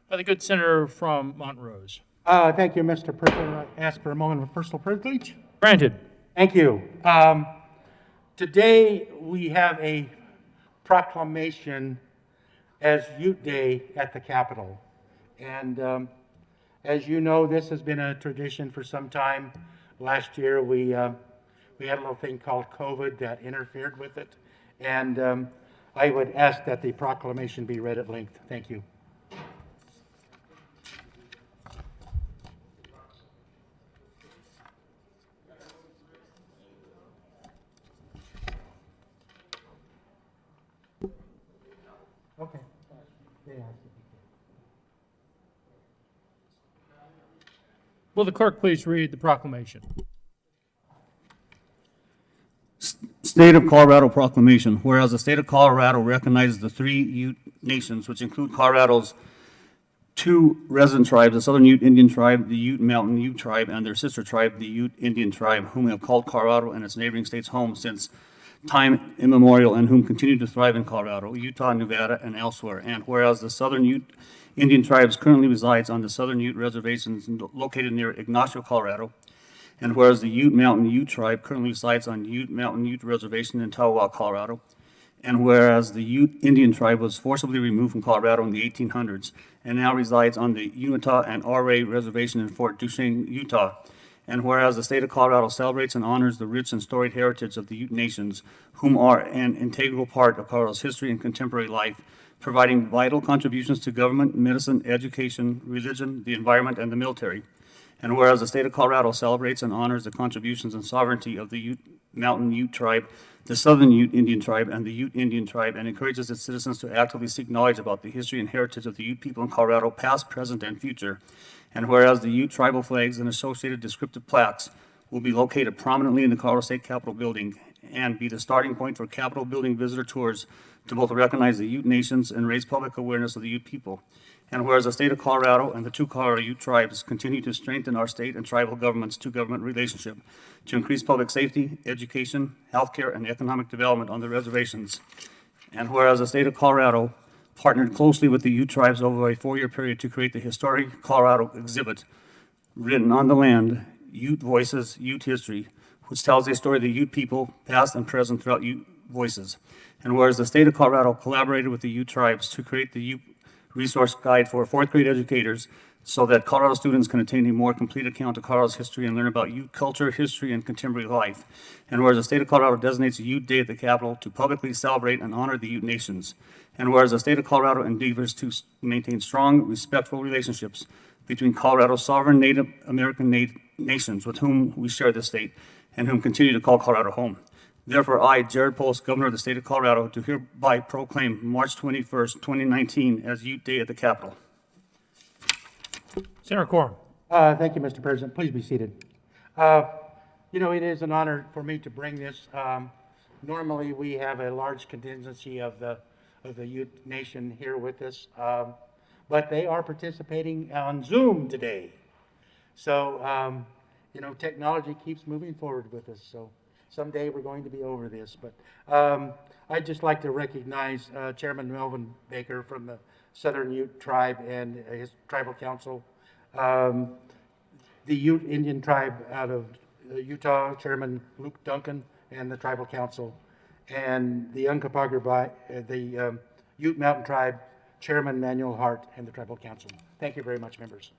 The good senator from Montrose. Thank you, Mr. President. I ask for a moment of personal privilege. Granted. Thank you. Today we have a proclamation as Ute Day at the Capitol. And as you know, this has been a tradition for some time. Last year we had a little thing called COVID that interfered with it. And I would ask that the proclamation be read at length. Thank you. Okay. Will the clerk please read the proclamation? State of Colorado Proclamation. Whereas the state of Colorado recognizes the three Ute nations, which include Colorado's two resident tribes, the Southern Ute Indian Tribe, the Ute Mountain Ute Tribe, and their sister tribe, the Ute Indian Tribe, whom have called Colorado and its neighboring states home since time immemorial and whom continue to thrive in Colorado, Utah, Nevada, and elsewhere. And whereas the Southern Ute Indian Tribes currently resides on the Southern Ute reservations located near Ignacio, Colorado, and whereas the Ute Mountain Ute Tribe currently resides on Ute Mountain Ute Reservation in Tahoe, Colorado, and whereas the Ute Indian Tribe was forcibly removed from Colorado in the 1800s and now resides on the Umatah and Ouray Reservation in Fort Duchesne, Utah, and whereas the state of Colorado celebrates and honors the rich and storied heritage of the Ute nations, whom are an integral part of Colorado's history and contemporary life, providing vital contributions to government, medicine, education, religion, the environment, and the military. And whereas the state of Colorado celebrates and honors the contributions and sovereignty of the Ute Mountain Ute Tribe, the Southern Ute Indian Tribe, and the Ute Indian Tribe, and encourages its citizens to actively seek knowledge about the history and heritage of the Ute people in Colorado, past, present, and future. And whereas the Ute tribal flags and associated descriptive plaques will be located prominently in the Colorado State Capitol building and be the starting point for Capitol building visitor tours to both recognize the Ute nations and raise public awareness of the Ute people. And whereas the state of Colorado and the two Colorado Ute tribes continue to strengthen our state and tribal governments to government relationship to increase public safety, education, healthcare, and economic development on the reservations. And whereas the state of Colorado partnered closely with the Ute tribes over a 4-year period to create the historic Colorado exhibit written on the land, Ute Voices, Ute History, which tells the story of the Ute people, past and present, throughout Ute Voices. And whereas the state of Colorado collaborated with the Ute tribes to create the Ute resource guide for fourth grade educators so that Colorado students can obtain a more complete account of Colorado's history and learn about Ute culture, history, and contemporary life. And whereas the state of Colorado designates Ute Day at the Capitol to publicly celebrate and honor the Ute nations. And whereas the state of Colorado endeavors to maintain strong, respectful relationships between Colorado's sovereign Native American nations with whom we share this state and whom continue to call Colorado home. Therefore, I, Jared Post, Governor of the State of Colorado, do hereby proclaim March 21st, 2019 as Ute Day at the Capitol. Senator Quorum. Thank you, Mr. President. Please be seated. It is an honor for me to bring this. Normally, we have a large contingency of the Ute Nation here with us, but they are participating on Zoom today. So, technology keeps moving forward with us. So someday we're going to be over this. But I'd just like to recognize Chairman Melvin Baker from the Southern Ute Tribe and his tribal council. The Ute Indian Tribe out of Utah, Chairman Luke Duncan, and the tribal council. And the Uncompahgre, the Ute Mountain Tribe, Chairman Manuel Hart, and the tribal council. Thank you very much, members.